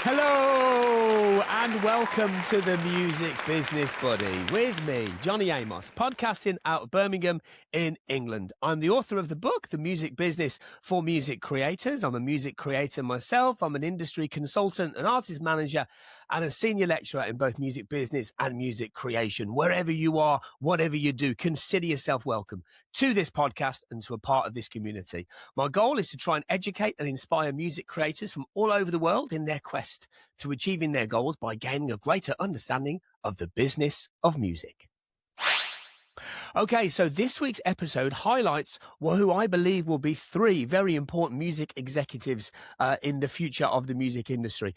Hello and welcome to the Music Business Buddy with me, Johnny Amos, podcasting out of Birmingham in England. I'm the author of the book, The Music Business for Music Creators. I'm a music creator myself. I'm an industry consultant, an artist manager, and a senior lecturer in both music business and music creation. Wherever you are, whatever you do, consider yourself welcome to this podcast and to a part of this community. My goal is to try and educate and inspire music creators from all over the world in their quest to achieving their goals by gaining a greater understanding of the business of music. Okay, so this week's episode highlights who I believe will be three very important music executives in the future of the music industry.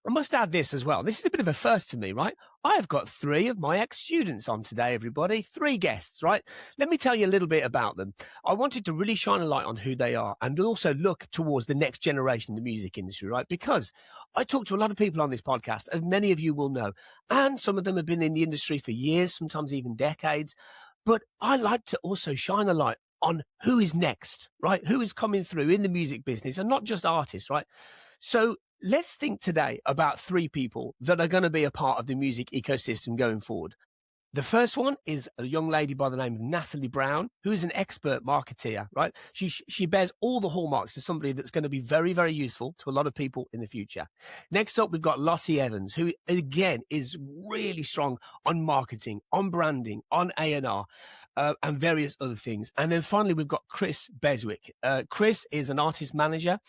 I must add this as well. This is a bit of a first for me, right? I have got three of my ex-students on today, everybody. Three guests, right? Let me tell you a little bit about them. I wanted to really shine a light on who they are and also look towards the next generation in the music industry, right? Because I talk to a lot of people on this podcast, as many of you will know, and some of them have been in the industry for years, sometimes even decades. But I like to also shine a light on who is next, right? Who is coming through in the music business and not just artists, right? So let's think today about three people that are going to be a part of the music ecosystem going forward. The first one is a young lady by the name of Natalie Brown, who is an expert marketeer, right? She bears all the hallmarks of somebody that's going to be very, very useful to a lot of people in the future. Next up, we've got Lotty Evans, who again is really strong on marketing, on branding, on A&R. And various other things. And then finally, we've got Chris Beswick. Chris is an artist manager.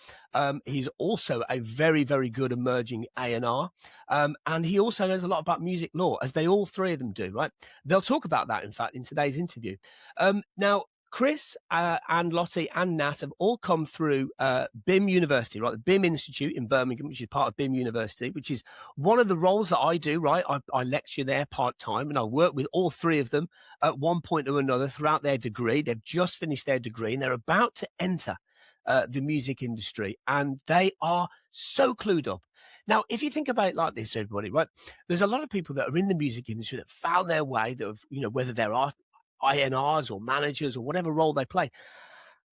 He's also a very, very good emerging A&R. And he also knows a lot about music law, as they all three of them do, right? They'll talk about that, in fact, in today's interview. Now, Chris and Lottie and Nat have all come through BIMM University, right? The BIMM Institute in Birmingham, which is part of BIMM University, which is one of the roles that I do, right? I lecture there part-time, and I work with all three of them at one point or another throughout their degree. They've just finished their degree, and they're about to enter the music industry, and they are so clued up. Now, if you think about it like this, everybody, right? There's a lot of people that are in the music industry that found their way, that have, whether they're INRs or managers or whatever role they play.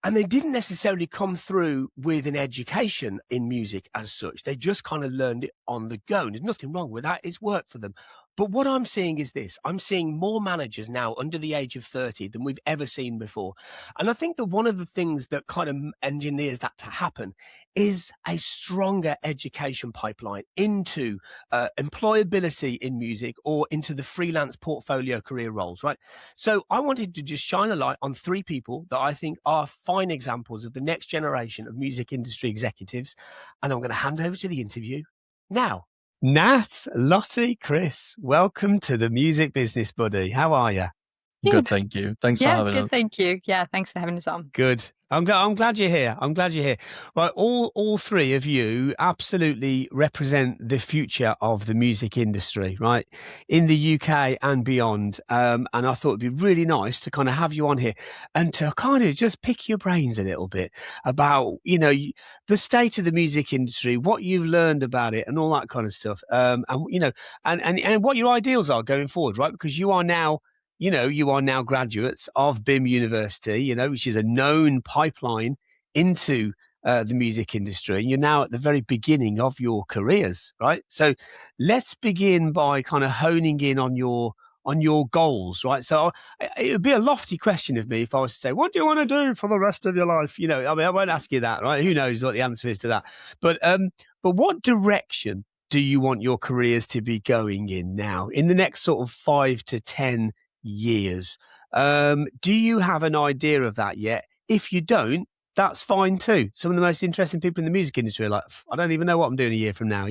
And they didn't necessarily come through with an education in music as such. They just kind of learned it on the go. And there's nothing wrong with that. It's worked for them. But what I'm seeing is this. I'm seeing more managers now under the age of 30 than we've ever seen before. And I think that one of the things that kind of engineers that to happen is a stronger education pipeline into employability in music or into the freelance portfolio career roles, right? So I wanted to just shine a light on three people that I think are fine examples of the next generation of music industry executives. And I'm going to hand over to the interview now. Nat, Lottie, Chris, welcome to the Music Business Buddy. How are you? Good, thank you. Thanks for having us. Yeah, good, thank you. Yeah, thanks for having us on. Good. I'm glad you're here. I'm glad you're here. Right, all three of you absolutely represent the future of the music industry, right, in the UK and beyond. And I thought it'd be really nice to kind of have you on here and to kind of just pick your brains a little bit about, the state of the music industry, what you've learned about it, and all that kind of stuff. And what your ideals are going forward, right? Because you are now graduates of BIMM University, which is a known pipeline into the music industry. And you're now at the very beginning of your careers, right? So let's begin by kind of honing in on your goals, right? So it would be a lofty question of me if I was to say, what do you want to do for the rest of your life? I won't ask you that, right? Who knows what the answer is to that? But what direction do you want your careers to be going in now in the next sort of 5 to 10 years? Do you have an idea of that yet? If you don't, that's fine too. Some of the most interesting people in the music industry are like, I don't even know what I'm doing a year from now,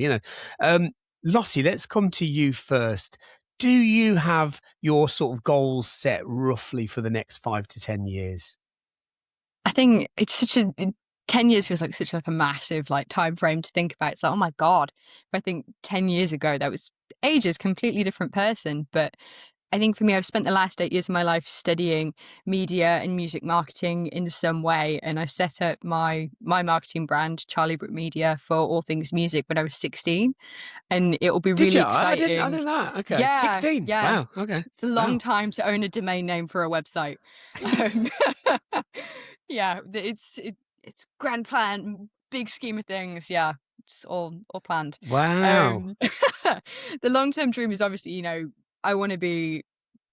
Lottie, let's come to you first. Do you have your sort of goals set roughly for the next 5 to 10 years? I think it's 10 years feels like such a massive time frame to think about. It's like, oh my God. I think 10 years ago, that was ages, completely different person. But I think for me, I've spent the last 8 years of my life studying media and music marketing in some way. And I set up my marketing brand, Charlie Brook Media, for all things music when I was 16. And it will be really exciting. I didn't know that. Okay. Yeah, 16. Yeah. Wow. Okay. It's a long time to own a domain name for a website. Yeah, it's grand plan, big scheme of things. Yeah. It's all planned. Wow. The long-term dream is obviously, I want to be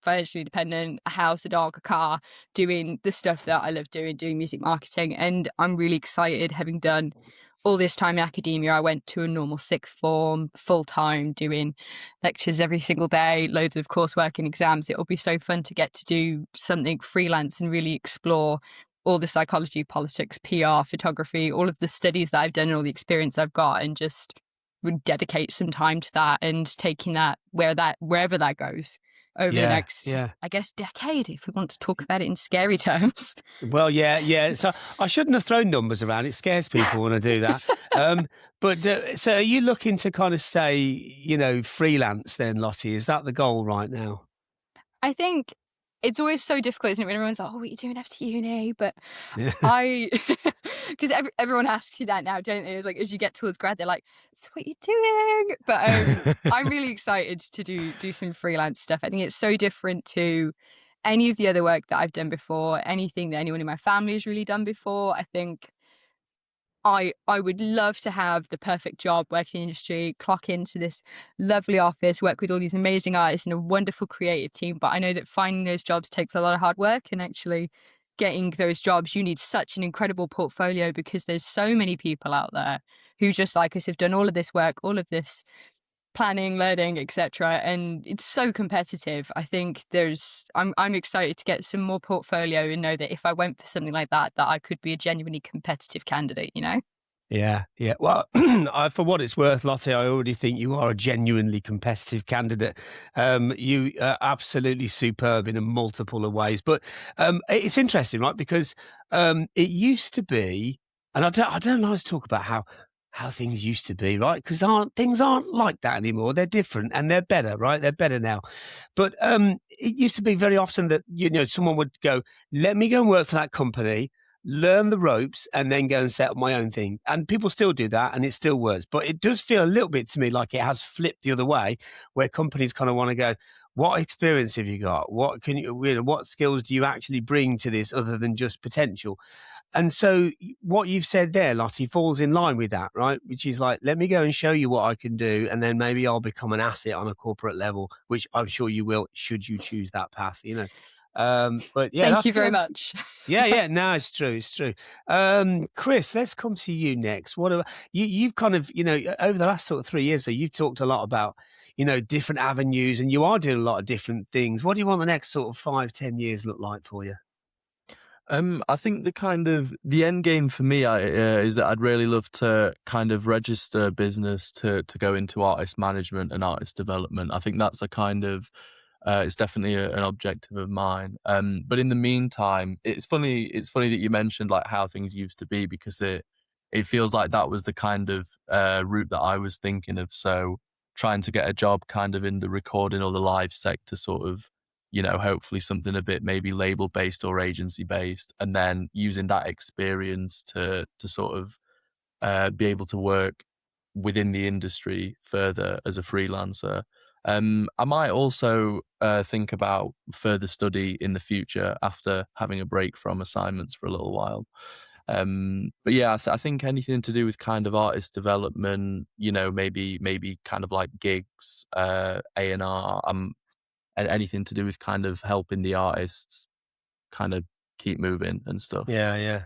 financially independent, a house, a dog, a car, doing the stuff that I love doing music marketing. And I'm really excited, having done all this time in academia. I went to a normal sixth form, full time, doing lectures every single day, loads of coursework and exams. It'll be so fun to get to do something freelance and really explore all the psychology, politics, PR, photography, all of the studies that I've done and all the experience I've got, and just would dedicate some time to that and taking that wherever that goes over the next, I guess, decade, if we want to talk about it in scary terms. Well, yeah. So I shouldn't have thrown numbers around. It scares people when I do that. But so are you looking to kind of stay, freelance then, Lottie? Is that the goal right now? I think it's always so difficult, isn't it, when everyone's like, oh, what are you doing after uni? But because everyone asks you that now, don't they? It's like, as you get towards grad, they're like, so what are you doing? But I'm really excited to do some freelance stuff. I think it's so different to any of the other work that I've done before, anything that anyone in my family has really done before. I think I would love to have the perfect job, working in the industry, clock into this lovely office, work with all these amazing artists and a wonderful creative team. But I know that finding those jobs takes a lot of hard work, and actually getting those jobs, you need such an incredible portfolio, because there's so many people out there who, just like us, have done all of this work, all of this planning, learning, etc. And it's so competitive. I think I'm excited to get some more portfolio and know that if I went for something like that I could be a genuinely competitive candidate, Yeah. Well, for what it's worth, Lottie, I already think you are a genuinely competitive candidate. You are absolutely superb in a multiple of ways. But it's interesting, right? Because it used to be, and I don't like to talk about how things used to be, right? Because things aren't like that anymore. They're different and they're better, right? They're better now. But it used to be very often that someone would go, "Let me go and work for that company, learn the ropes, and then go and set up my own thing." And people still do that, and it still works. But it does feel a little bit to me like it has flipped the other way, where companies kind of want to go, "What experience have you got? What what skills do you actually bring to this other than just potential?" And so what you've said there, Lottie, falls in line with that, right? Which is like, let me go and show you what I can do, and then maybe I'll become an asset on a corporate level, which I'm sure you will, should you choose that path, But yeah, thank you very much. Yeah. No, it's true. Chris, let's come to you next. What about you've kind of, over the last sort of 3 years, so you've talked a lot about, different avenues, and you are doing a lot of different things. What do you want the next sort of 5-10 years look like for you? I think the end game for me is that I'd really love to kind of register a business to go into artist management and artist development. I think that's it's definitely an objective of mine. But in the meantime, it's funny that you mentioned like how things used to be, because it feels like that was the kind of route that I was thinking of. So trying to get a job kind of in the recording or the live sector, sort of, hopefully something a bit maybe label based or agency based, and then using that experience to sort of be able to work within the industry further as a freelancer. I might also think about further study in the future after having a break from assignments for a little while. But yeah, I think anything to do with kind of artist development, maybe kind of like gigs, A&R, and anything to do with kind of helping the artists kind of keep moving and stuff. Yeah.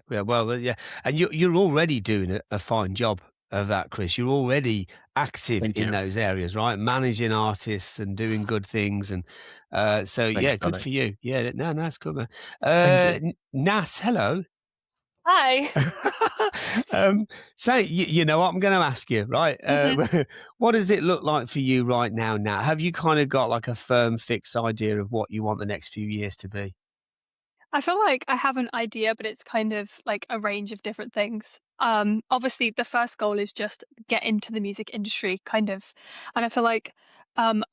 Well, yeah, and you're already doing a fine job of that, Chris. You're already active in those areas, right? Managing artists and doing good things, and so Thanks, good Johnny. for you. Yeah, no, it's good, man. Thank you. Nat, hello. Hi. So you know what I'm going to ask you, right? What does it look like for you right now, Nat? Have you kind of got like a firm, fixed idea of what you want the next few years to be? I feel like I have an idea, but it's kind of like a range of different things. Obviously the first goal is just get into the music industry kind of. And I feel like um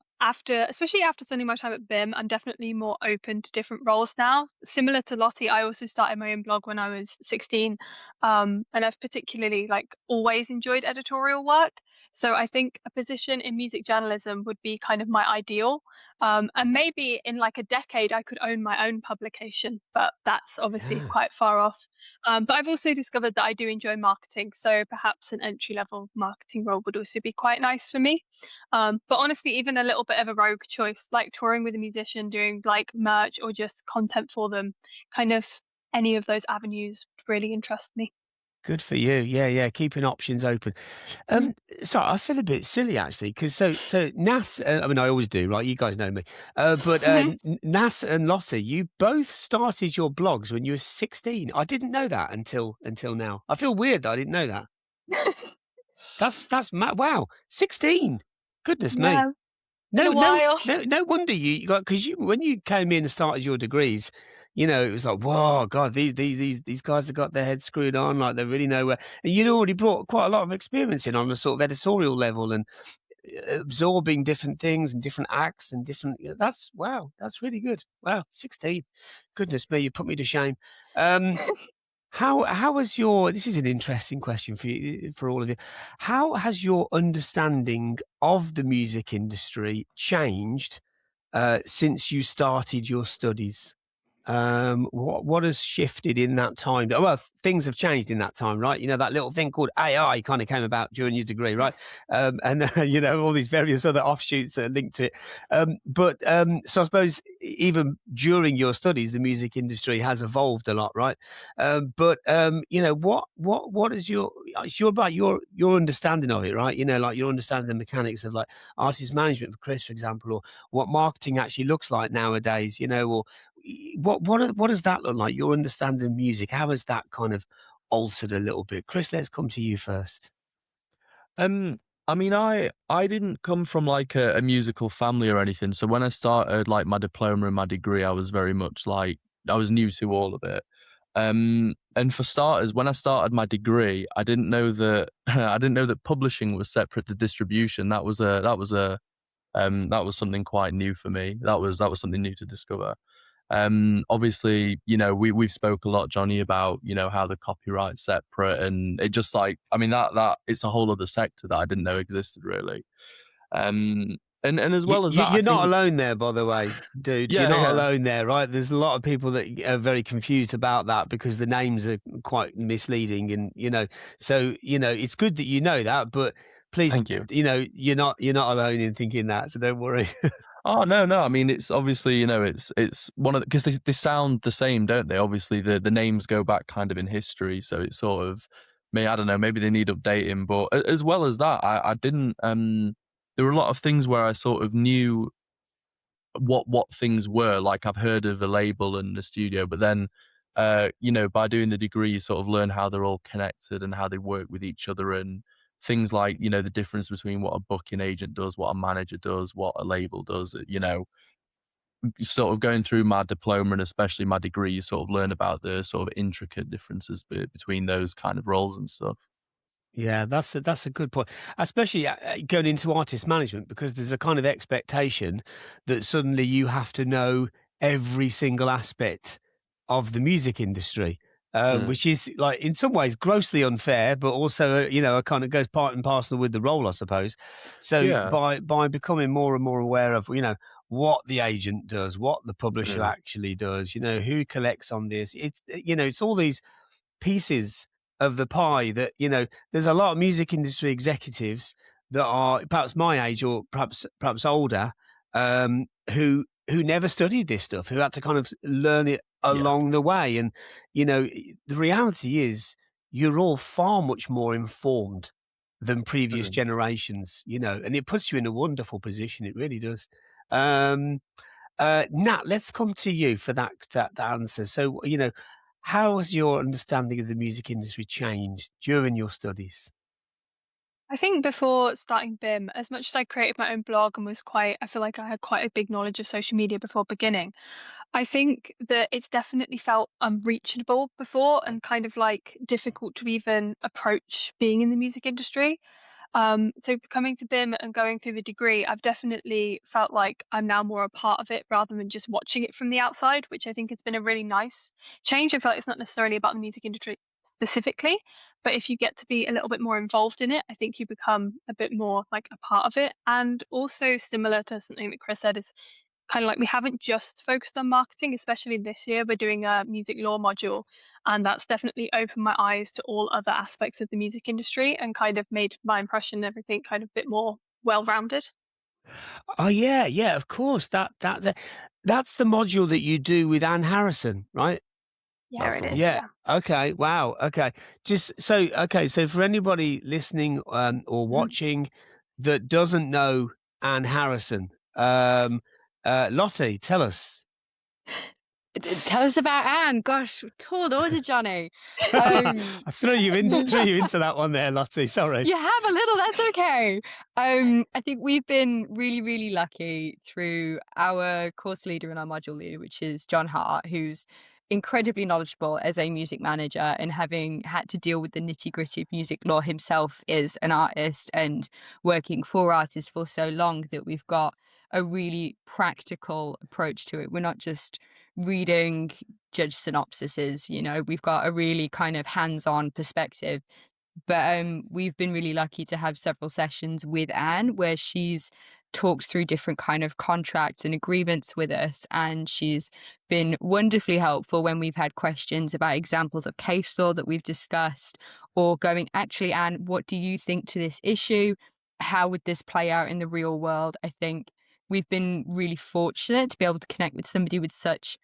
especially after spending my time at BIMM, I'm definitely more open to different roles now. Similar to Lottie, I also started my own blog when I was 16. And I've particularly like always enjoyed editorial work. So I think a position in music journalism would be kind of my ideal. And maybe in like a decade I could own my own publication, but that's obviously Yeah. quite far off. But I've also discovered that I do enjoy marketing, so perhaps an entry-level marketing role would also be quite nice for me. But honestly, even a little bit of a rogue choice, like touring with a musician, doing like merch or just content for them, kind of any of those avenues would really interest me. Good for you. Yeah, yeah, keeping options open. Mm. Sorry, I feel a bit silly actually because so Nas. I mean, I always do, right? You guys know me. But Nas and Lottie, you both started your blogs when you were 16. I didn't know that until now. I feel weird that I didn't know that. That's wow, 16. Goodness me. Yeah, been No, a no, while. no wonder you got because you when you came in and started your degrees, it was like, whoa, God, these guys have got their heads screwed on, like they really know where. And you'd already brought quite a lot of experience in on a sort of editorial level and absorbing different things and different acts and different. That's wow, that's really good. Wow, 16. Goodness me, you put me to shame. How has your this is an interesting question for you for all of you. How has your understanding of the music industry changed since you started your studies? What has shifted in that time? Well, things have changed in that time, right? That little thing called AI kind of came about during your degree, right? And all these various other offshoots that are linked to it. So I suppose even during your studies, the music industry has evolved a lot, right? What is it's about your understanding of it, right? Like your understanding the mechanics of like artist management for Chris, for example, or what marketing actually looks like nowadays, or what does that look like? Your understanding of music, how has that kind of altered a little bit? Chris, let's come to you first. Um, I mean, I didn't come from like a musical family or anything. So when I started like my diploma and my degree, I was very much like I was new to all of it. And for starters, when I started my degree, I didn't know that I didn't know that publishing was separate to distribution. That was something quite new for me. That was something new to discover. Obviously, we've spoke a lot, Johnny, about, how the copyright's separate, and it just like, I mean, that it's a whole other sector that I didn't know existed really. And as well as that, I You're not think, alone there, by the way, dude. You're yeah, not yeah, alone there, right? There's a lot of people that are very confused about that because the names are quite misleading, and so it's good that you know that, but please, thank you. you're not alone in thinking that, so don't worry. Oh no, no. I mean, it's obviously it's one of because they sound the same, don't they? Obviously, the names go back kind of in history, so it's sort of I don't know, maybe they need updating. But as well as that, I didn't. There were a lot of things where I sort of knew what things were. Like I've heard of a label and a studio, but then by doing the degree, you sort of learn how they're all connected and how they work with each other and things like, the difference between what a booking agent does, what a manager does, what a label does, sort of going through my diploma and especially my degree, you sort of learn about the sort of intricate differences between those kind of roles and stuff. Yeah, that's a good point, especially going into artist management because there's a kind of expectation that suddenly you have to know every single aspect of the music industry, Mm. which is like in some ways grossly unfair, but also it kind of goes part and parcel with the role, I suppose. So Yeah. by becoming more and more aware of what the agent does, what the publisher Mm. actually does, who collects on this, it's all these pieces of the pie that there's a lot of music industry executives that are perhaps my age or perhaps older, who never studied this stuff, who had to kind of learn it Yeah. along the way. And the reality is you're all far much more informed than previous Mm. generations, and it puts you in a wonderful position. It really does. um Nat, let's come to you for that answer. So, how has your understanding of the music industry changed during your studies? I think before starting BIM, as much as I created my own blog and I feel like I had quite a big knowledge of social media before beginning, I think that it's definitely felt unreachable before and kind of like difficult to even approach being in the music industry. So coming to BIM and going through the degree, I've definitely felt like I'm now more a part of it rather than just watching it from the outside, which I think has been a really nice change. I feel like it's not necessarily about the music industry specifically, but if you get to be a little bit more involved in it, I think you become a bit more like a part of it. And also similar to something that Chris said is kind of like we haven't just focused on marketing, especially this year. We're doing a music law module, and that's definitely opened my eyes to all other aspects of the music industry and kind of made my impression and everything kind of a bit more well-rounded. Oh yeah, yeah, of course. That's the module that you do with Anne Harrison, right? Yeah, That's it the is. one. Yeah. Yeah. Okay. Wow. Okay. Just so okay. So for anybody listening or watching that doesn't know Anne Harrison, Lottie, tell us. Tell us about Anne. Gosh, tall order, Johnny. I threw you into that one there, Lottie. Sorry. You have a little, that's okay. I think we've been really, really lucky through our course leader and our module leader, which is John Hart, who's incredibly knowledgeable as a music manager and having had to deal with the nitty-gritty of music law himself as an artist and working for artists for so long, that we've got a really practical approach to it. We're not just reading judge synopsises, we've got a really kind of hands-on perspective. But we've been really lucky to have several sessions with Anne where she's talked through different kind of contracts and agreements with us, and she's been wonderfully helpful when we've had questions about examples of case law that we've discussed, or going, actually, Anne, what do you think to this issue? How would this play out in the real world? I think we've been really fortunate to be able to connect with somebody with such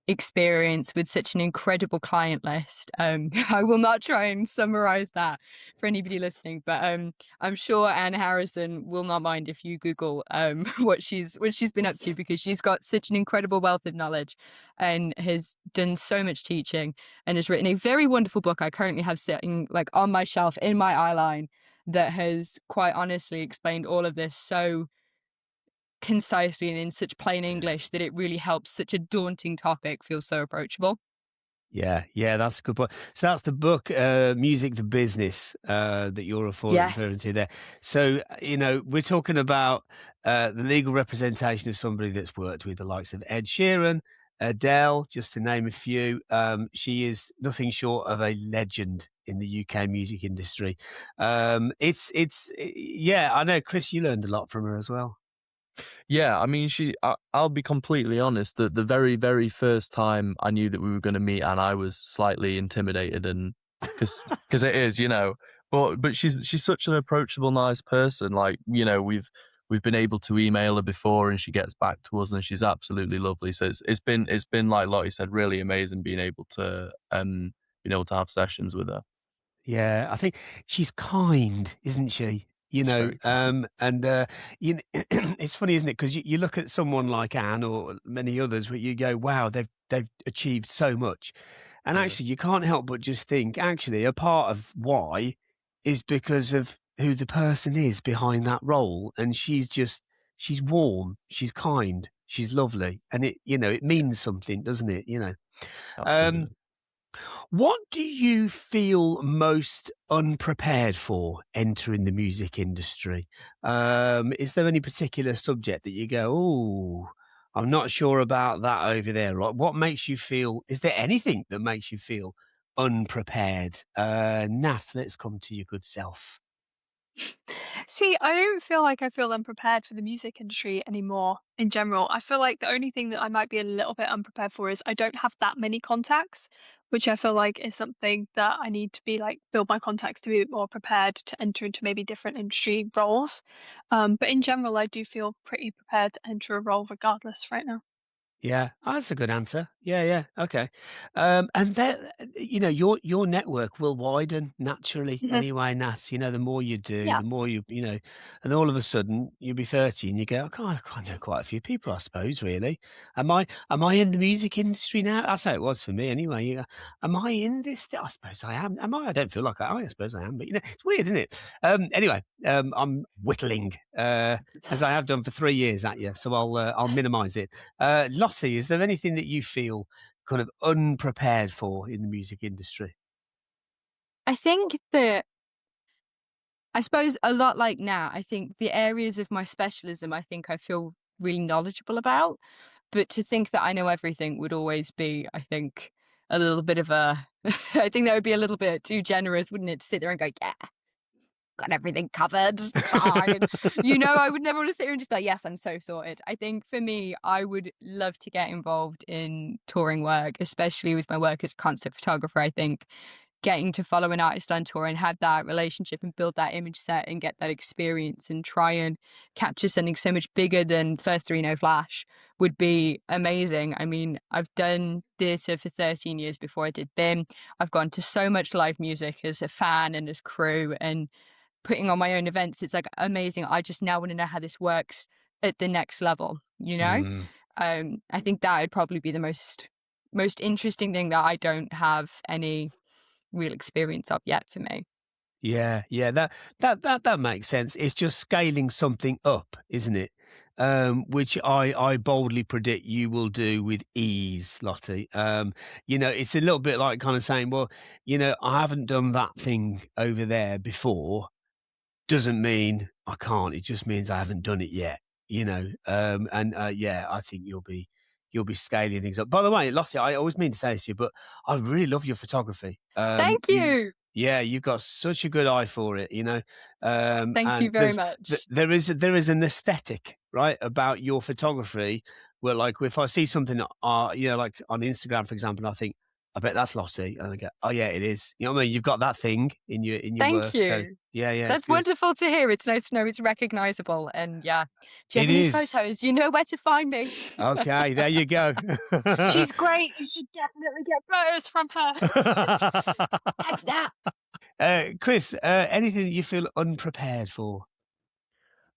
experience, with such an incredible client list. I will not try and summarize that for anybody listening, but I'm sure Anne Harrison will not mind if you Google what she's been up to, because she's got such an incredible wealth of knowledge and has done so much teaching and has written a very wonderful book I currently have sitting like on my shelf in my eyeline, that has quite honestly explained all of this so concisely and in such plain English that it really helps such a daunting topic feel so approachable. Yeah, yeah, that's a good point. So that's the book, Music the Business, that you're referring to there. So, we're talking about the legal representation of somebody that's worked with the likes of Ed Sheeran, Adele, just to name a few. She is nothing short of a legend in the UK music industry. Yeah, I know, Chris, you learned a lot from her as well. Yeah, I mean, I'll be completely honest, that the very, very first time I knew that we were going to meet, and I was slightly intimidated, and because it is, but she's such an approachable, nice person. Like, we've been able to email her before, and she gets back to us, and she's absolutely lovely. So it's been like Lottie said, really amazing being able to have sessions with her. Yeah, I think she's kind, isn't she? She's very kind. It's funny, isn't it? Because you look at someone like Anne or many others where you go, wow, they've achieved so much. And Yeah. actually, you can't help but just think, actually, a part of why is because of who the person is behind that role. And she's warm, she's kind, she's lovely. And it means something, doesn't it? Um, Absolutely. what do you feel most unprepared for entering the music industry? Is there any particular subject that you go, oh, I'm not sure about that over there? Right? What makes you feel, is there anything that makes you feel unprepared? Nat, let's come to your good self. See, I don't feel like I feel unprepared for the music industry anymore in general. I feel like the only thing that I might be a little bit unprepared for is I don't have that many contacts, which I feel like is something that I need to be like build my contacts to be more prepared to enter into maybe different industry roles. But in general, I do feel pretty prepared to enter a role regardless right now. Yeah, that's a good answer. Yeah, yeah, okay. And then your network will widen naturally Mhm. anyway, Nat. The more you do, Yeah. the more and all of a sudden you'll be 30 and you go, I know quite a few people, I suppose. Really, am I in the music industry now? That's how it was for me anyway. Am I in this? I suppose I am. Am I? I don't feel like I suppose I am, but it's weird, isn't it? Anyway, I'm whittling as I have done for 3 years at you, so I'll minimise it. Lottie, is there anything that you feel kind of unprepared for in the music industry? I think that, I suppose a lot like now, I think the areas of my specialism, I think I feel really knowledgeable about. But to think that I know everything would always be, I think, a little bit of a, I think that would be a little bit too generous, wouldn't it? To sit there and go, yeah, got everything covered. It's fine. You know, I would never want to sit here and just be like, yes, I'm so sorted. I think for me, I would love to get involved in touring work, especially with my work as a concert photographer. I think getting to follow an artist on tour and have that relationship and build that image set and get that experience and try and capture something so much bigger than First 3 No Flash would be amazing. I mean, I've done theatre for 13 years before I did BIMM. I've gone to so much live music as a fan and as crew, and putting on my own events. It's like amazing. I just now want to know how this works at the next level, you know? I think that would probably be the most interesting thing that I don't have any real experience of yet for me. Yeah, that makes sense. It's just scaling something up, isn't it? Which I boldly predict you will do with ease, Lottie. You know, it's a little bit like kind of saying, well, you know, I haven't done that thing over there before. Doesn't mean I can't. It just means I haven't done it yet. You know, yeah, I think you'll be scaling things up. By the way, Lottie, I always mean to say this to you, but I really love your photography. Thank you. Yeah, you've got such a good eye for it, you know. Thank you very much. There is an aesthetic, right, about your photography where, like, if I see something, you know, like on Instagram, for example, I think, I bet that's Lottie, and I go, oh yeah, it is. You know what I mean? You've got that thing in your Thank work. you. So, yeah, That's wonderful to hear. It's nice to know it's recognizable. And yeah, if you have It any is. photos, you know where to find me. Okay, there you go. She's great. You should definitely get photos from her. Thanks, Nat. Chris, anything that you feel unprepared for?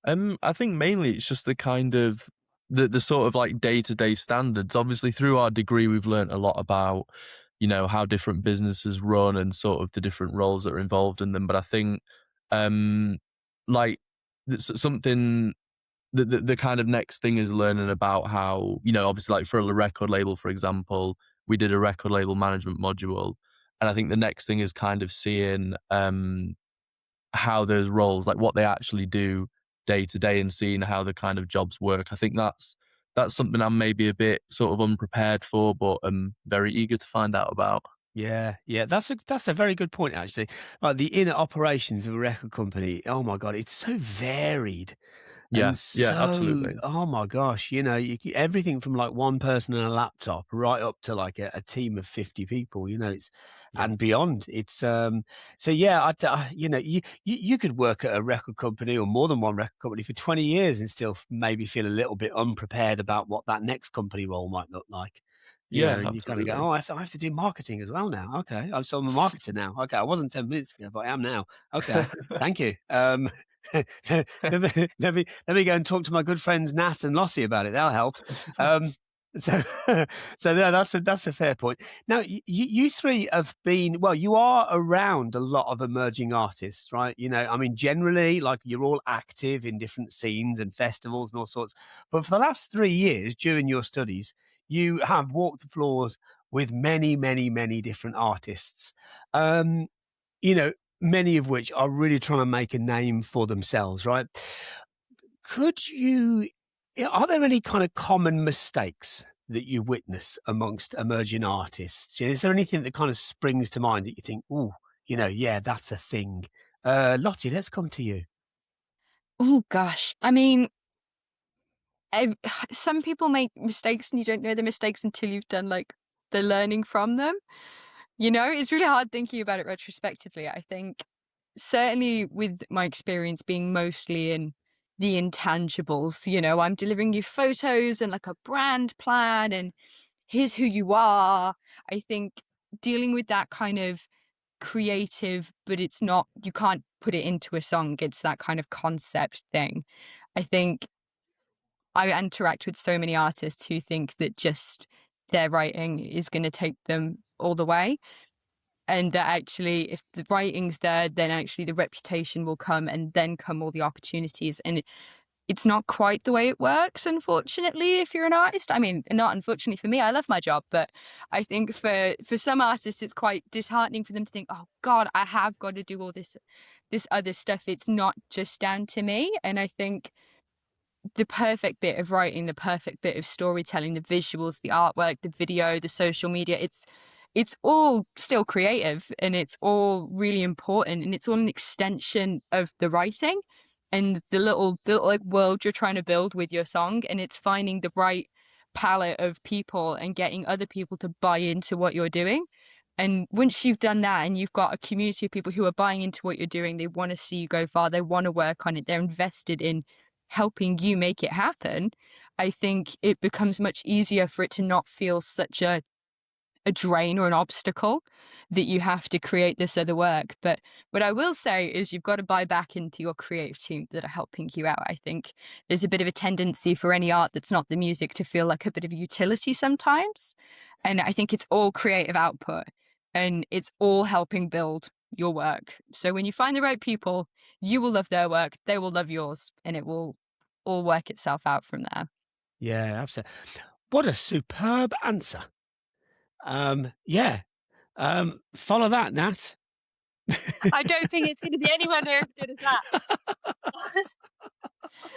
I think mainly it's just the kind of the sort of like day-to-day standards. Obviously, through our degree, we've learned a lot about, you know, how different businesses run and sort of the different roles that are involved in them. But I think, like something the kind of next thing is learning about how, you know, obviously like for a record label, for example, we did a record label management module, and I think the next thing is kind of seeing how those roles, like what they actually do day to day, and seeing how the kind of jobs work. I think that's something I'm maybe a bit sort of unprepared for, but I'm very eager to find out about. Yeah, that's a very good point, actually. Like the inner operations of a record company. Oh my God, it's so varied. Yeah, And so, absolutely. oh my gosh, you know, everything from like one person and a laptop right up to like a team of 50 people, you know, and beyond. It's, so yeah, you know, you could work at a record company or more than one record company for 20 years and still maybe feel a little bit unprepared about what that next company role might look like. You know, and you kind of go, oh, I have to do marketing as well now. Okay. I'm a marketer now. Okay. I wasn't 10 minutes ago, but I am now. Okay. Thank you. Let me go and talk to my good friends Nat and Lottie about it. That'll help. So no, that's a fair point. Now, you three have been, well, you are around a lot of emerging artists, right? You know, I mean, generally, like you're all active in different scenes and festivals and all sorts. But for the last 3 years during your studies, you have walked the floors with many, many, many different artists. You know, many of which are really trying to make a name for themselves, right? Are there any kind of common mistakes that you witness amongst emerging artists? Is there anything that kind of springs to mind that you think, oh, you know, yeah, that's a thing? Lottie, let's come to you. Oh gosh. I mean, some people make mistakes and you don't know the mistakes until you've done like the learning from them. You know, it's really hard thinking about it retrospectively. I think certainly with my experience being mostly in the intangibles, you know, I'm delivering you photos and like a brand plan and here's who you are. I think dealing with that kind of creative, but it's not, you can't put it into a song. It's that kind of concept thing. I think I interact with so many artists who think that just their writing is going to take them all the way. And that actually, if the writing's there, then actually the reputation will come and then come all the opportunities. And it's not quite the way it works, unfortunately, if you're an artist. I mean, not unfortunately for me, I love my job. But I think for some artists, it's quite disheartening for them to think, oh, God, I have got to do all this other stuff. It's not just down to me. And I think the perfect bit of writing, the perfect bit of storytelling, the visuals, the artwork, the video, the social media, it's all still creative and it's all really important, and it's all an extension of the writing and the little like world you're trying to build with your song. And it's finding the right palette of people and getting other people to buy into what you're doing. And once you've done that and you've got a community of people who are buying into what you're doing, they want to see you go far, they want to work on it, they're invested in helping you make it happen, I think it becomes much easier for it to not feel such a drain or an obstacle that you have to create this other work. But what I will say is you've got to buy back into your creative team that are helping you out. I think there's a bit of a tendency for any art that's not the music to feel like a bit of a utility sometimes. And I think it's all creative output and it's all helping build your work. So when you find the right people, you will love their work, they will love yours, and it will all work itself out from there. Yeah, absolutely. What a superb answer. Yeah. Follow that, Nat. I don't think it's going to be anywhere near as good as that.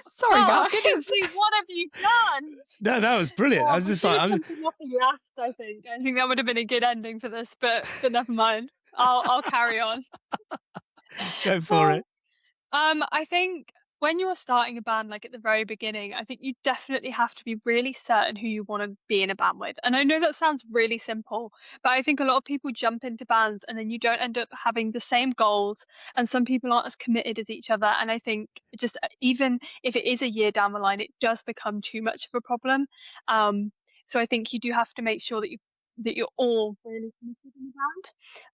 Sorry, Oh, guys. goodness me, what have you done? No, that was brilliant. I was just like, something off the last, I think. I think that would have been a good ending for this, but never mind. I'll carry on. go for it. I think when you're starting a band, like at the very beginning, I think you definitely have to be really certain who you want to be in a band with. And I know that sounds really simple, but I think a lot of people jump into bands and then you don't end up having the same goals, and some people aren't as committed as each other. And I think just even if it is a year down the line, it does become too much of a problem. So I think you do have to make sure that you're all really committed in the band.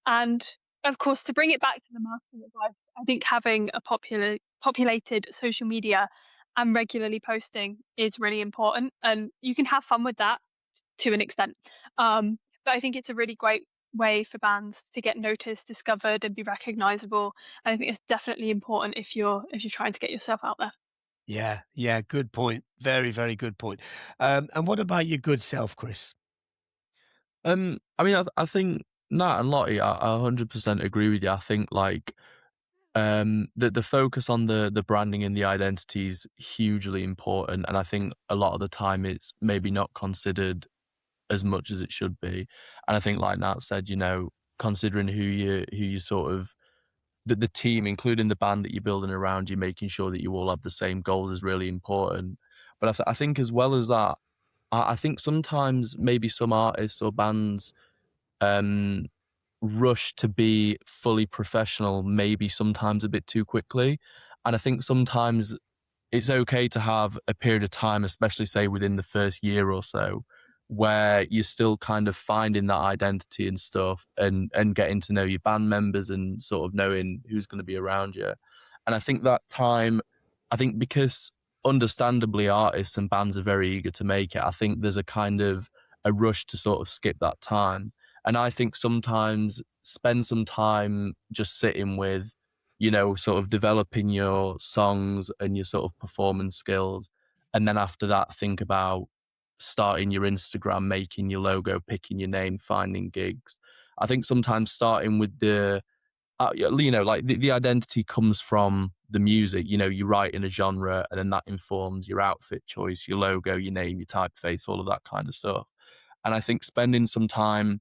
And of course, to bring it back to the marketing advice, I think having a populated social media and regularly posting is really important, and you can have fun with that to an extent. But I think it's a really great way for bands to get noticed, discovered, and be recognizable. And I think it's definitely important if you're trying to get yourself out there. Yeah, good point. Very, very good point. And what about your good self, Chris? I mean, I think Nat and Lottie, I 100% agree with you. I think like the focus on the branding and the identity is hugely important, and I think a lot of the time it's maybe not considered as much as it should be. And I think, like Nat said, considering who you sort of the team, including the band that you're building around you, making sure that you all have the same goals is really important. But I think as well as that, I think sometimes maybe some artists or bands rush to be fully professional, maybe sometimes a bit too quickly. And I think sometimes it's okay to have a period of time, especially say within the first year or so, where you're still kind of finding that identity and stuff, and getting to know your band members and sort of knowing who's going to be around you. And I think that time, because understandably artists and bands are very eager to make it, I think there's a kind of a rush to sort of skip that time. And I think sometimes spend some time just sitting with, sort of developing your songs and your sort of performance skills. And then after that, think about starting your Instagram, making your logo, picking your name, finding gigs. I think sometimes starting with the identity comes from the music. You write in a genre, and then that informs your outfit choice, your logo, your name, your typeface, all of that kind of stuff. And I think spending some time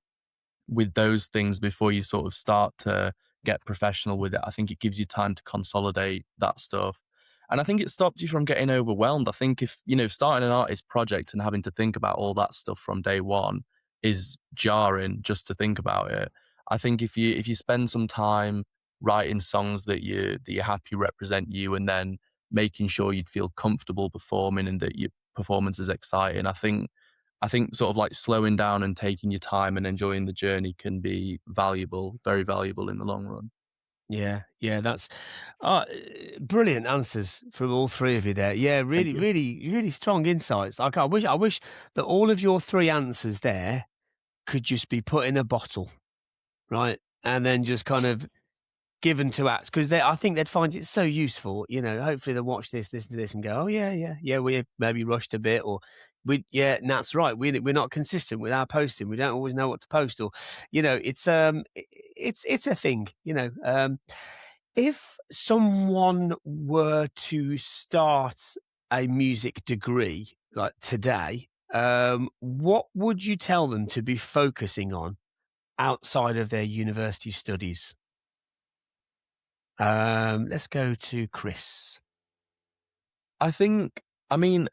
with those things before you sort of start to get professional with it, I think it gives you time to consolidate that stuff. And I think it stops you from getting overwhelmed. I think if, starting an artist project and having to think about all that stuff from day one is jarring just to think about it. I think if you spend some time writing songs that you're happy represent you, and then making sure you'd feel comfortable performing and that your performance is exciting, I think sort of like slowing down and taking your time and enjoying the journey can be valuable, very valuable in the long run. Yeah, that's brilliant answers from all three of you there. Yeah, really, you. really, really strong insights. Like I wish that all of your three answers there could just be put in a bottle, right? And then just kind of given to acts, because I think they'd find it so useful. Hopefully they'll watch this, listen to this, and go, "Oh yeah, we maybe rushed a bit," or that's right. We're not consistent with our posting. We don't always know what to post, or it's a thing. If someone were to start a music degree like today, what would you tell them to be focusing on outside of their university studies? Let's go to Chris. I think, I mean,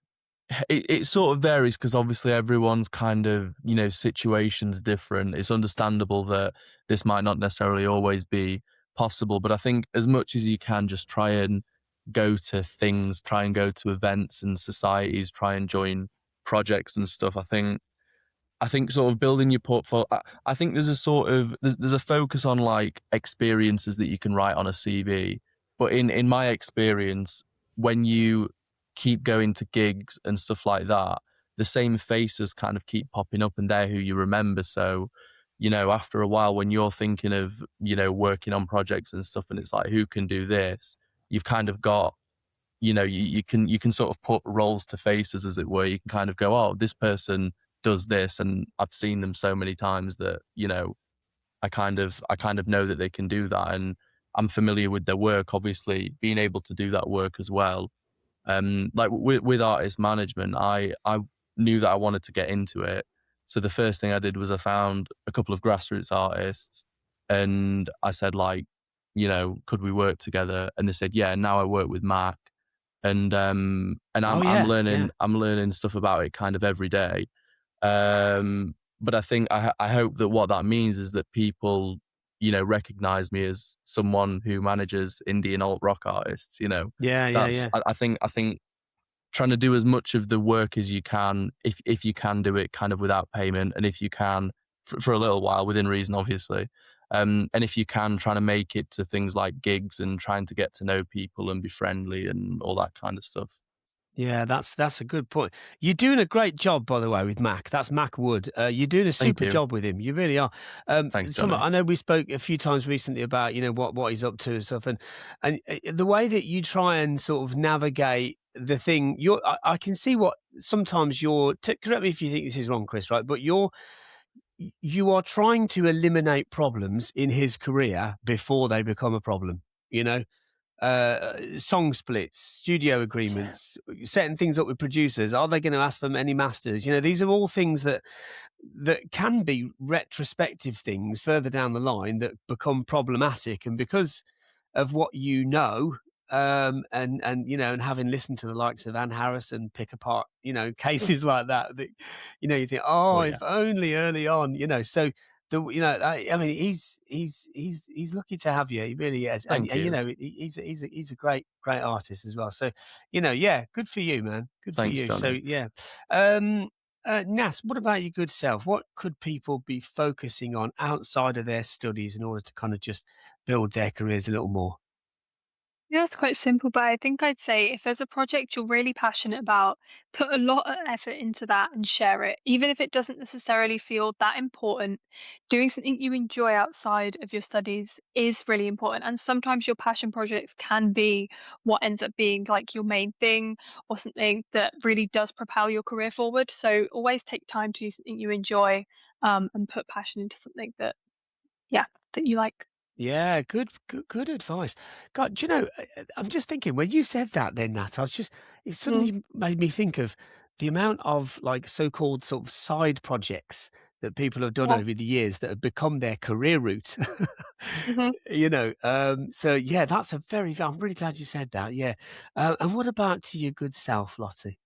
it sort of varies because obviously everyone's kind of, situation's different. It's understandable that this might not necessarily always be possible, but I think as much as you can, just try and go to things, try and go to events and societies, try and join projects and stuff. I think sort of building your portfolio. I think there's a sort of there's a focus on like experiences that you can write on a CV. But in my experience, when you keep going to gigs and stuff like that, the same faces kind of keep popping up, and they're who you remember. So, after a while, when you're thinking of working on projects and stuff, and it's like who can do this, you've kind of got you can sort of put roles to faces, as it were. You can kind of go, oh, this person does this, and I've seen them so many times that I kind of know that they can do that, and I'm familiar with their work. Obviously, being able to do that work as well. Like with artist management, I knew that I wanted to get into it. So the first thing I did was I found a couple of grassroots artists, and I said, like, could we work together? And they said, yeah. And now I work with Mac, and Oh I'm yeah, learning yeah. I'm learning stuff about it kind of every day. But I think I hope that what that means is that people recognize me as someone who manages indie and alt rock artists. Yeah, yeah, That's yeah. I think trying to do as much of the work as you can, if you can do it kind of without payment, and if you can for a little while within reason, obviously. And if you can, trying to make it to things like gigs and trying to get to know people and be friendly and all that kind of stuff. Yeah, that's a good point. You're doing a great job, by the way, with Mac. That's Mac Wood. You're doing a Thank super you. job with him. You really are. Thanks, Johnny. I know we spoke a few times recently about what he's up to and stuff, and the way that you try and sort of navigate the thing. I can see what sometimes correct me if you think this is wrong, Chris. Right, but you are trying to eliminate problems in his career before they become a problem. You know, song splits, studio agreements, setting things up with producers. Are they going to ask for any masters? These are all things that can be retrospective things further down the line that become problematic. And because of what and having listened to the likes of Anne Harrison pick apart, cases like that, you think, oh, Oh if yeah. only early on, so I mean, he's lucky to have you. He really is, and, Thank you. he's a great artist as well. So, yeah, good for you, man. Good for Thanks, you. So, Johnny. yeah. Nas, what about your good self? What could people be focusing on outside of their studies in order to kind of just build their careers a little more? Yeah, it's quite simple, but I think I'd say if there's a project you're really passionate about, put a lot of effort into that and share it. Even if it doesn't necessarily feel that important, doing something you enjoy outside of your studies is really important. And sometimes your passion projects can be what ends up being like your main thing or something that really does propel your career forward. So always take time to do something you enjoy, and put passion into something yeah, that you like. Yeah, good advice. God, do you know, I'm just thinking when you said that then, Nat, it Mm. suddenly made me think of the amount of like so-called sort of side projects that people have done Yeah. over the years that have become their career route. Mhm. So yeah, I'm really glad you said that. Yeah. And what about to your good self, Lottie?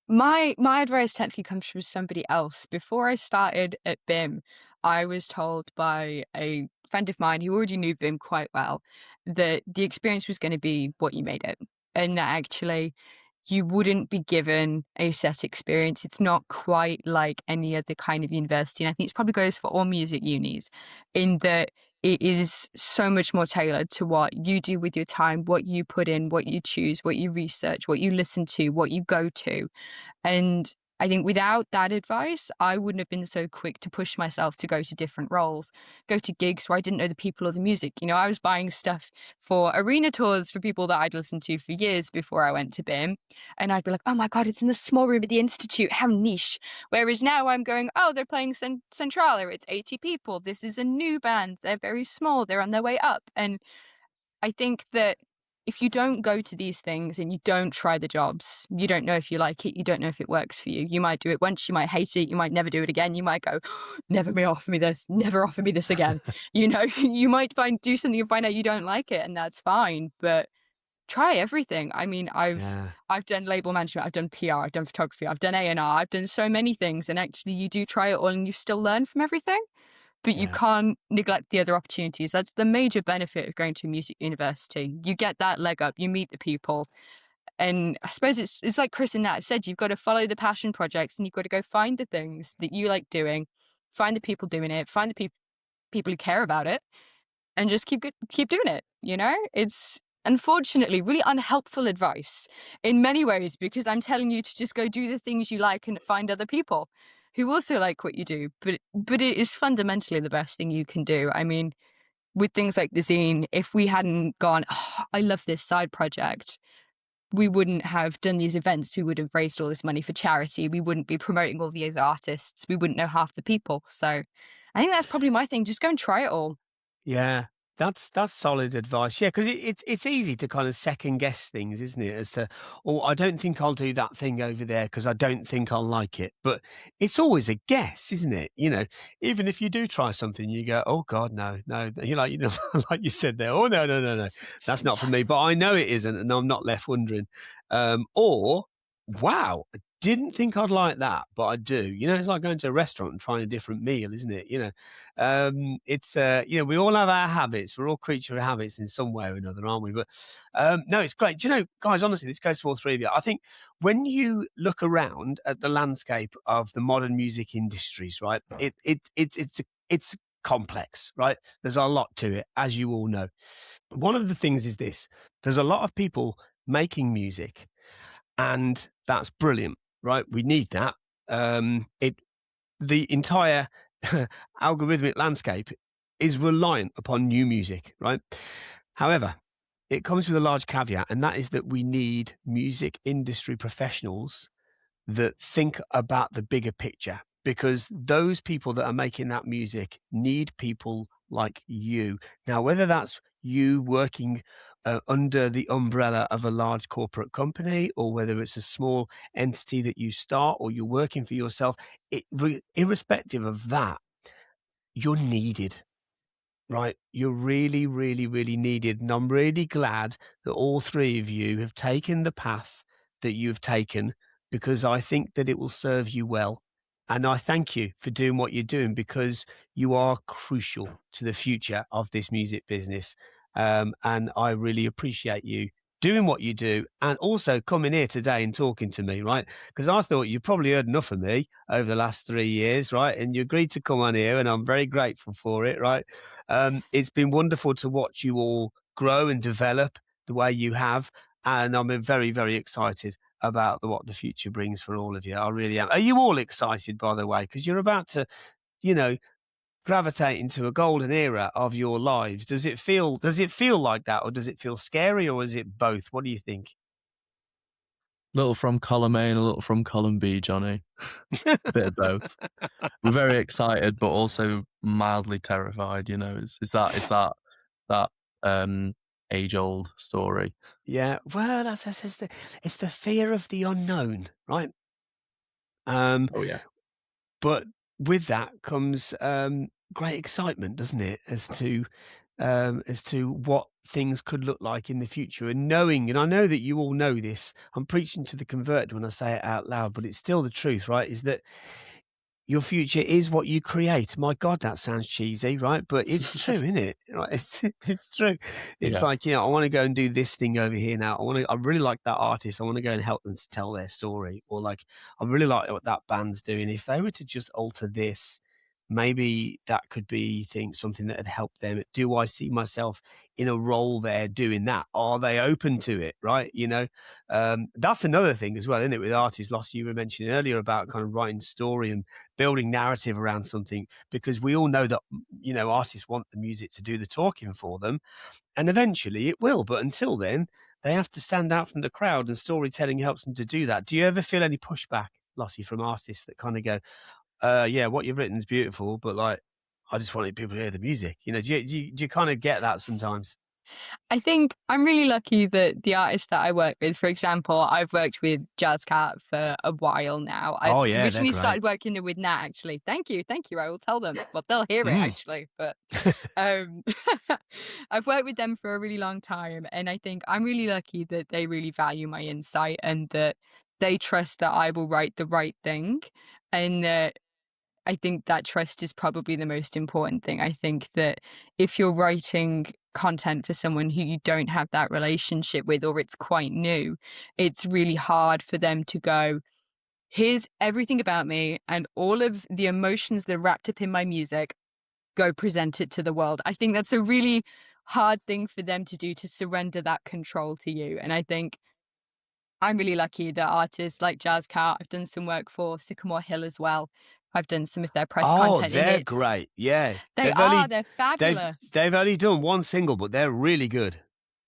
My advice technically comes from somebody else. Before I started at BIMM, I was told by a friend of mine who already knew BIMM quite well that the experience was going to be what you made it, and that actually you wouldn't be given a set experience. It's not quite like any other kind of university. And I think it probably goes for all music unis in that it is so much more tailored to what you do with your time, what you put in, what you choose, what you research, what you listen to, what you go to. And I think without that advice, I wouldn't have been so quick to push myself to go to different roles, go to gigs where I didn't know the people or the music. I was buying stuff for arena tours for people that I'd listened to for years before I went to BIM. And I'd be like, oh my God, it's in the small room at the Institute. How niche. Whereas now I'm going, oh, they're playing Centrala. It's 80 people. This is a new band. They're very small. They're on their way up. And I think that if you don't go to these things and you don't try the jobs, you don't know if you like it, you don't know if it works for you. You might do it once, you might hate it, you might never do it again. You might go, never offer me this, never offer me this again. You know, you might do something and find out you don't like it, and that's fine. But try everything. I mean, Yeah. I've done label management, I've done PR, I've done photography, I've done A&R, I've done so many things, and actually you do try it all and you still learn from everything. But you Yeah. can't neglect the other opportunities. That's the major benefit of going to a music university. You get that leg up, you meet the people. And I suppose it's like Chris and Nat have said, you've got to follow the passion projects and you've got to go find the things that you like doing, find the people doing it, find the people who care about it, and just keep doing it, you know? It's unfortunately really unhelpful advice in many ways, because I'm telling you to just go do the things you like and find other people who also like what you do. But it is fundamentally the best thing you can do. I mean, with things like the zine, if we hadn't gone, oh, I love this side project, we wouldn't have done these events. We would have raised all this money for charity. We wouldn't be promoting all these artists. We wouldn't know half the people. So I think that's probably my thing. Just go and try it all. Yeah, that's solid advice. Yeah, because it's easy to kind of second guess things, isn't it? As to, oh, I don't think I'll do that thing over there because I don't think I'll like it. But it's always a guess, isn't it? You know, even if you do try something, you go, oh God, no. You like, like you said there, oh no, that's not for me. But I know it isn't, and I'm not left wondering. Or, wow, I didn't think I'd like that, but I do. You know, it's like going to a restaurant and trying a different meal, isn't it? You know. It's we all have our habits. We're all creature of habits in some way or another, aren't we? But no, it's great. Do you know, guys, honestly, this goes to all three of you. I think when you look around at the landscape of the modern music industries, right, it's complex, right? There's a lot to it, as you all know. One of the things is this: there's a lot of people making music, and that's brilliant, right? We need that. The entire algorithmic landscape is reliant upon new music, right? However, it comes with a large caveat, and that is that we need music industry professionals that think about the bigger picture, because those people that are making that music need people like you. Now, whether that's you working under the umbrella of a large corporate company, or whether it's a small entity that you start, or you're working for yourself, irrespective of that, you're needed. Right. You're really, really, really needed. And I'm really glad that all three of you have taken the path that you've taken, because I think that it will serve you well. And I thank you for doing what you're doing, because you are crucial to the future of this music business. And I really appreciate you doing what you do, and also coming here today and talking to me, right? Because I thought you probably heard enough of me over the last 3 years, right? And you agreed to come on here, and I'm very grateful for it, right? It's been wonderful to watch you all grow and develop the way you have, and I'm very, very excited about what the future brings for all of you. I really am. Are you all excited, by the way? Because you're about to, you know, gravitate into a golden era of your lives. Does it feel like that, or does it feel scary, or is it both? What do you think? Little from column A and a little from column B, Johnny. A bit of both. We're very excited, but also mildly terrified. You know, it's that age-old story. Yeah, well, it's the fear of the unknown, right? Oh yeah. But with that comes great excitement, doesn't it, as to what things could look like in the future, and knowing, and I know that you all know this, I'm preaching to the converted when I say it out loud, but it's still the truth, right? Is that your future is what you create. My God, that sounds cheesy, right? But it's true, isn't it? Right? It's true. It's like, I want to go and do this thing over here now. I really like that artist. I want to go and help them to tell their story. Or like, I really like what that band's doing. If they were to just alter this, maybe that could be something that would help them. Do I see myself in a role there doing that? Are they open to it? Right. That's another thing as well, isn't it? With artists, Lotty, you were mentioning earlier about kind of writing story and building narrative around something, because we all know that, artists want the music to do the talking for them, and eventually it will. But until then, they have to stand out from the crowd, and storytelling helps them to do that. Do you ever feel any pushback, Lottie, from artists that kind of go, yeah, what you've written is beautiful, but like, I just wanted people to hear the music. Do you kind of get that sometimes? I think I'm really lucky that the artists that I work with, for example, I've worked with Jazz Cat for a while now. I Oh, yeah, they're originally great. started working with Nat, actually. Thank you. I will tell them. Well, they'll hear it, actually. But um, I've worked with them for a really long time. And I think I'm really lucky that they really value my insight and that they trust that I will write the right thing. And that I think that trust is probably the most important thing. I think that if you're writing content for someone who you don't have that relationship with, or it's quite new, it's really hard for them to go, here's everything about me and all of the emotions that are wrapped up in my music, go present it to the world. I think that's a really hard thing for them to do, to surrender that control to you. And I think I'm really lucky that artists like Jazz Cat, I've done some work for Sycamore Hill as well. I've done some of their press content. They're great. Yeah. They're fabulous. They've only done one single, but they're really good.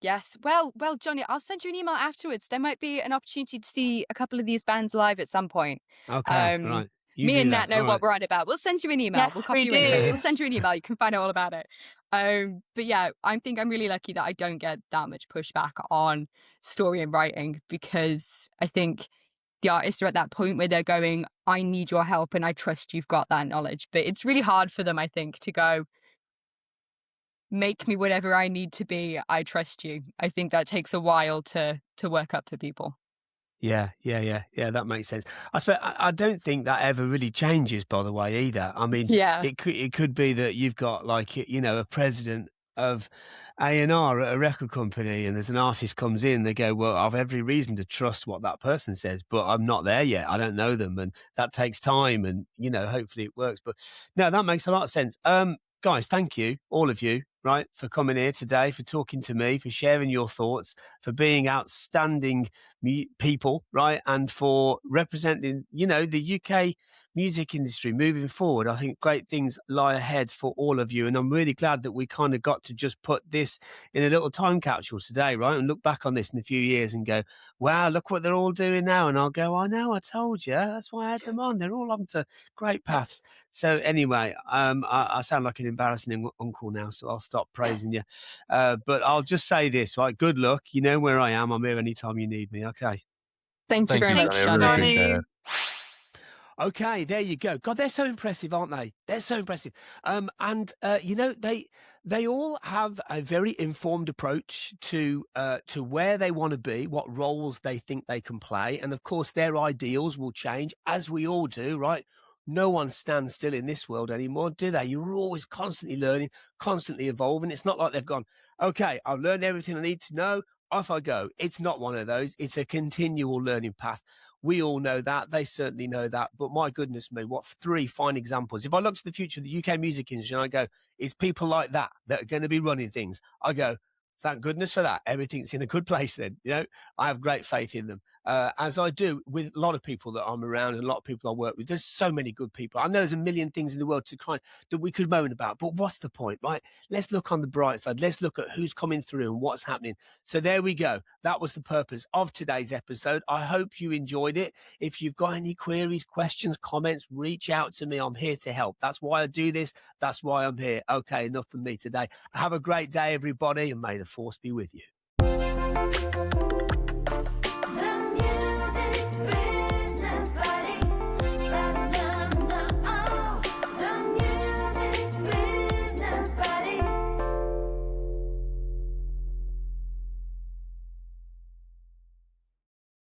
Yes. Well, Johnny, I'll send you an email afterwards. There might be an opportunity to see a couple of these bands live at some point. Okay, right. Me and Nat know what we're on about. We'll send you an email. Yes, we'll copy we you in this. do. We'll send you an email. You can find out all about it. But yeah, I think I'm really lucky that I don't get that much pushback on story and writing, because I think the artists are at that point where they're going, I need your help and I trust you've got that knowledge. But it's really hard for them, I think, to go, make me whatever I need to be. I trust you. I think that takes a while to work up for people. Yeah, that makes sense. I don't think that ever really changes, by the way, either. I mean, Yeah. it could be that you've got, like, you know, a president of A&R at a record company, and there's an artist comes in, they go, well, I've every reason to trust what that person says, but I'm not there yet. I don't know them, and that takes time, and, you know, hopefully it works. But no, that makes a lot of sense. Guys, thank you, all of you, right, for coming here today, for talking to me, for sharing your thoughts, for being outstanding people, right, and for representing, you know, the UK music industry moving forward. I think great things lie ahead for all of you, and I'm really glad that we kind of got to just put this in a little time capsule today, right, and look back on this in a few years and go, wow, look what they're all doing now. And I'll go, I know, I told you, that's why I had them on. They're all onto great paths. So anyway, I sound like an embarrassing uncle now, so I'll stop praising you. But I'll just say this, right? Good luck. You know where I am. I'm here anytime you need me. Okay. Thank you very much, Johnny. I really Johnny. appreciate it. Okay, there you go. God, they're so impressive, aren't they? They're so impressive. You know, they all have a very informed approach to where they want to be, what roles they think they can play, and of course their ideals will change, as we all do, right? No one stands still in this world anymore, do they? You're always constantly learning, constantly evolving. It's not like they've gone, okay, I've learned everything I need to know, off I go. It's not one of those. It's a continual learning path. We all know that. They certainly know that. But my goodness me, what three fine examples. If I look to the future of the UK music industry and I go, it's people like that that are going to be running things, I go, thank goodness for that. Everything's in a good place then. You know, I have great faith in them, as I do with a lot of people that I'm around and a lot of people I work with. There's so many good people. I know there's a million things in the world that we could moan about, but what's the point, right? Let's look on the bright side. Let's look at who's coming through and what's happening. So there we go. That was the purpose of today's episode. I hope you enjoyed it. If you've got any queries, questions, comments, reach out to me. I'm here to help. That's why I do this. That's why I'm here. Okay, enough from me today. Have a great day, everybody, and may the force be with you.